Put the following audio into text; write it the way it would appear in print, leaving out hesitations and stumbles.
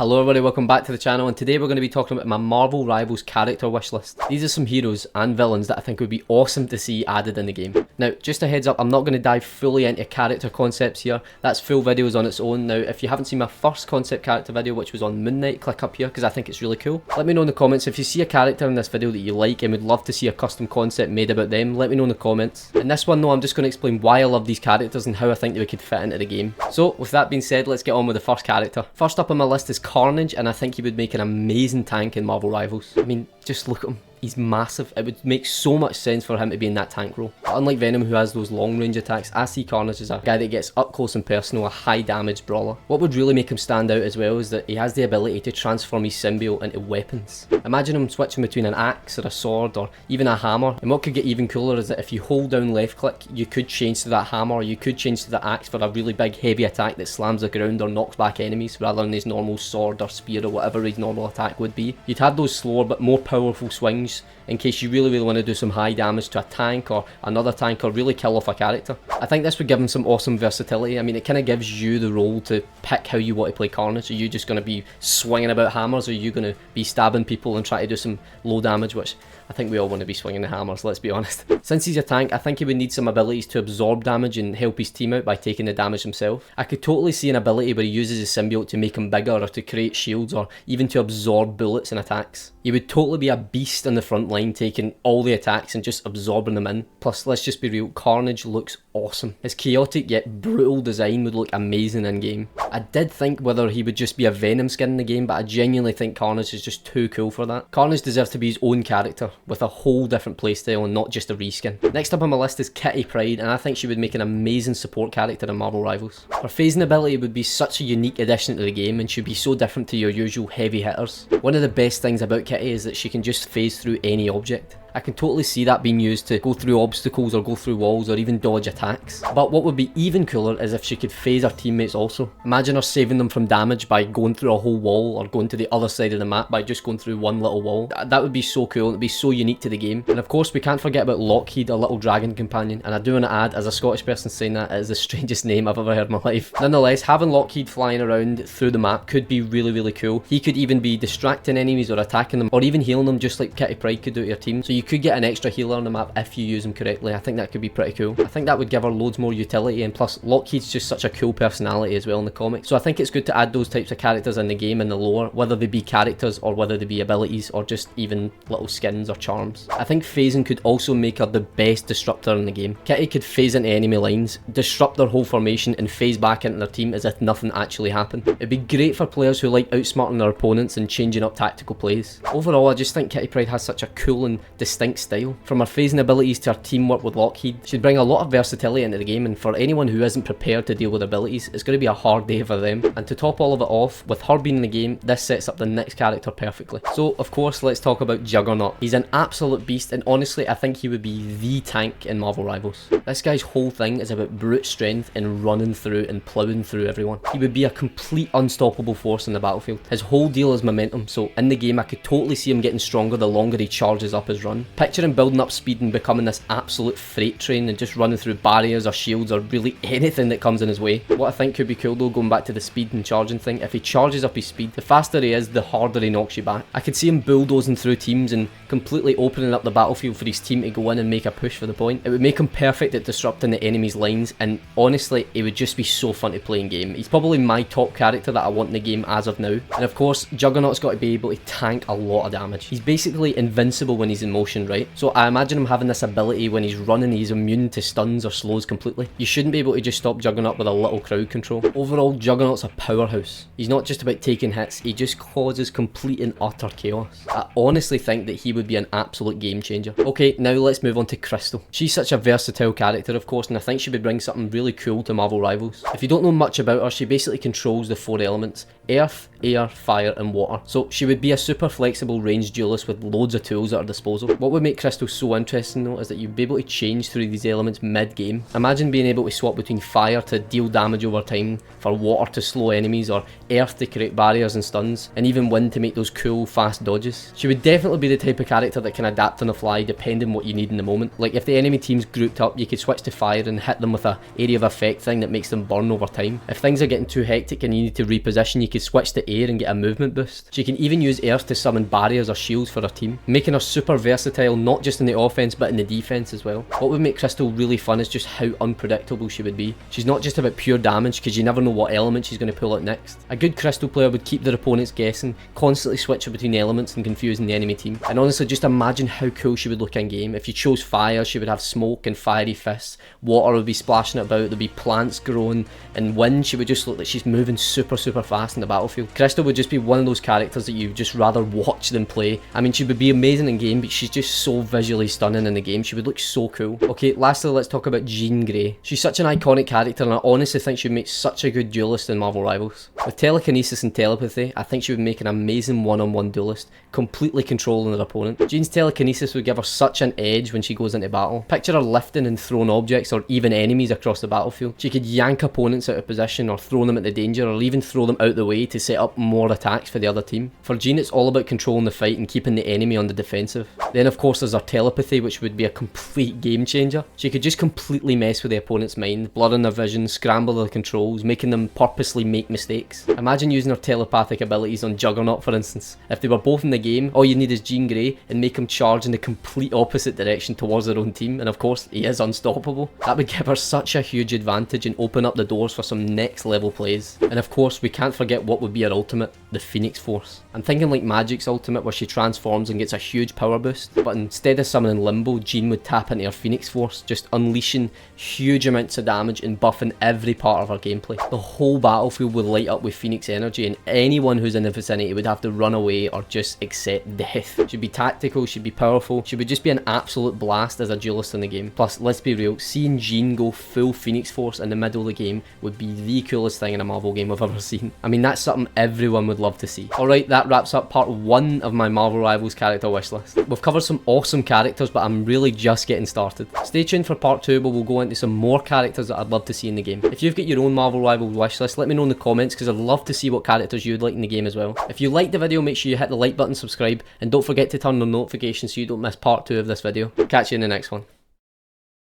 Hello everybody, welcome back to the channel, and today we're going to be talking about my Marvel Rivals character wish list. These are some heroes and villains that I think would be awesome to see added in the game. Now, just a heads up, I'm not going to dive fully into character concepts here. That's full videos on its own. Now, if you haven't seen my first concept character video, which was on Moon Knight, click up here because I think it's really cool. Let me know in the comments if you see a character in this video that you like and would love to see a custom concept made about them. Let me know in the comments. In this one though, I'm just going to explain why I love these characters and how I think they could fit into the game. So, with that being said, let's get on with the first character. First up on my list is Carnage, and I think he would make an amazing tank in Marvel Rivals. I mean, just look at him. He's massive. It would make so much sense for him to be in that tank role. But unlike Venom, who has those long range attacks, I see Carnage as a guy that gets up close and personal, a high damage brawler. What would really make him stand out as well is that he has the ability to transform his symbiote into weapons. Imagine him switching between an axe or a sword or even a hammer. And what could get even cooler is that if you hold down left click, you could change to that hammer, or you could change to the axe for a really big heavy attack that slams the ground or knocks back enemies rather than his normal sword or spear or whatever his normal attack would be. You'd have those slower but more powerful swings in case you really want to do some high damage to a tank or another tank, or really kill off a character. I think this would give him some awesome versatility. I mean, it kind of gives you the role to pick how you want to play Carnage. Are you just going to be swinging about hammers, or are you going to be stabbing people and try to do some low damage, which I think we all want to be swinging the hammers, let's be honest. Since he's a tank, I think he would need some abilities to absorb damage and help his team out by taking the damage himself. I could totally see an ability where he uses his symbiote to make him bigger, or to create shields, or even to absorb bullets and attacks. He would totally be a beast in the front line, taking all the attacks and just absorbing them in. Plus, let's just be real, Carnage looks awesome. His chaotic yet brutal design would look amazing in game. I did think whether he would just be a Venom skin in the game, but I genuinely think Carnage is just too cool for that. Carnage deserves to be his own character, with a whole different playstyle and not just a reskin. Next up on my list is Pryde, and I think she would make an amazing support character in Marvel Rivals. Her phasing ability would be such a unique addition to the game, and she'd be so different to your usual heavy hitters. One of the best things about Kitty is that she can just phase through any object. I can totally see that being used to go through obstacles or go through walls or even dodge attacks. But what would be even cooler is if she could phase her teammates also. Imagine her saving them from damage by going through a whole wall, or going to the other side of the map by just going through one little wall. That would be so cool, and it'd be so unique to the game. And of course we can't forget about Lockheed, our little dragon companion, and I do want to add, as a Scottish person saying that, it is the strangest name I've ever heard in my life. Nonetheless, having Lockheed flying around through the map could be really cool. He could even be distracting enemies or attacking them, or even healing them, just like Pryde could do to your team. So you could get an extra healer on the map if you use him correctly. I think that could be pretty cool. I think that would give her loads more utility, and plus Lockheed's just such a cool personality as well in the comics. So I think it's good to add those types of characters in the game and the lore, whether they be characters or whether they be abilities or just even little skins or charms. I think phasing could also make her the best disruptor in the game. Kitty could phase into enemy lines, disrupt their whole formation, and phase back into their team as if nothing actually happened. It'd be great for players who like outsmarting their opponents and changing up tactical plays. Overall, I just think Pryde has such a cool and distinct style. From her phasing abilities to her teamwork with Lockheed, she'd bring a lot of versatility into the game, and for anyone who isn't prepared to deal with abilities, it's going to be a hard day for them. And to top all of it off, with her being in the game, this sets up the next character perfectly. So of course, let's talk about Juggernaut. He's an absolute beast, and honestly I think he would be the tank in Marvel Rivals. This guy's whole thing is about brute strength and running through and ploughing through everyone. He would be a complete unstoppable force in the battlefield. His whole deal is momentum, so in the game I could totally see him getting stronger the longer he charges up his run. Picture him building up speed and becoming this absolute freight train and just running through barriers or shields or really anything that comes in his way. What I think could be cool though, going back to the speed and charging thing, if he charges up his speed, the faster he is, the harder he knocks you back. I could see him bulldozing through teams and completely opening up the battlefield for his team to go in and make a push for the point. It would make him perfect at disrupting the enemy's lines, and honestly it would just be so fun to play in game. He's probably my top character that I want in the game as of now. And of course, Juggernaut's got to be able to tank a lot of damage. He's basically invincible when he's in motion, right? So I imagine him having this ability when he's running, he's immune to stuns or slows completely. You shouldn't be able to just stop Juggernaut with a little crowd control. Overall, Juggernaut's a powerhouse. He's not just about taking hits, he just causes complete and utter chaos. I honestly think that he would be an absolute game changer. Okay, now let's move on to Crystal. She's such a versatile character, of course, and I think she would bring something really cool to Marvel Rivals. If you don't know much about her, she basically controls the 4 elements: earth, air, fire and water. So she would be a super flexible ranged duelist with loads of tools at her disposal. What would make Crystal so interesting though is that you'd be able to change through these elements mid-game. Imagine being able to swap between fire to deal damage over time, for water to slow enemies, or earth to create barriers and stuns, and even wind to make those cool fast dodges. She would definitely be the type of character that can adapt on the fly depending on what you need in the moment. Like if the enemy team's grouped up, you could switch to fire and hit them with a area of effect thing that makes them burn over time. If things are getting too hectic and you need to reposition, you could switch to air and get a movement boost. She can even use earth to summon barriers or shields for her team, making her super versatile not just in the offense but in the defense as well. What would make Crystal really fun is just how unpredictable she would be. She's not just about pure damage because you never know what element she's going to pull out next. A good Crystal player would keep their opponents guessing, constantly switching between elements and confusing the enemy team. And honestly, just imagine how cool she would look in game. If you chose fire, she would have smoke and fiery fists, water would be splashing about, there'd be plants growing, and wind, she would just look like she's moving super fast in the battlefield. Crystal would just be one of those characters that you'd just rather watch than play. I mean, she would be amazing in game, but she's just so visually stunning in the game. She would look so cool. Okay, lastly, let's talk about Jean Grey. She's such an iconic character, and I honestly think she would make such a good duelist in Marvel Rivals. With telekinesis and telepathy, I think she would make an amazing one-on-one duelist, completely controlling her opponent. Jean's telekinesis would give her such an edge when she goes into battle. Picture her lifting and throwing objects or even enemies across the battlefield. She could yank opponents out of position or throw them into danger, or even throw them out the way to set up more attacks for the other team. For Jean, it's all about controlling the fight and keeping the enemy on the defensive. Then of course there's her telepathy, which would be a complete game changer. She could just completely mess with the opponent's mind, blurring their vision, scramble their controls, making them purposely make mistakes. Imagine using her telepathic abilities on Juggernaut, for instance. If they were both in the game, all you need is Jean Grey and make him charge in the complete opposite direction towards their own team, and of course he is unstoppable. That would give her such a huge advantage and open up the doors for some next level plays. And of course we can't forget what would be her ultimate, the Phoenix Force. I'm thinking like Magic's ultimate where she transforms and gets a huge power boost, but instead of summoning Limbo, Jean would tap into her Phoenix Force, just unleashing huge amounts of damage and buffing every part of her gameplay. The whole battlefield would light up with Phoenix energy, and anyone who's in the vicinity would have to run away or just accept death. She'd be tactical, she'd be powerful, she would just be an absolute blast as a duelist in the game. Plus, let's be real, seeing Jean go full Phoenix Force in the middle of the game would be the coolest thing in a Marvel game I've ever seen. I mean, that's something everyone would love to see. Alright, that wraps up part 1 of my Marvel Rivals character wishlist. We've covered some awesome characters, but I'm really just getting started. Stay tuned for part 2 where we'll go into some more characters that I'd love to see in the game. If you've got your own Marvel Rivals wishlist, let me know in the comments because I'd love to see what characters you'd like in the game as well. If you liked the video, make sure you hit the like button, subscribe, and don't forget to turn on notifications so you don't miss part 2 of this video. Catch you in the next one.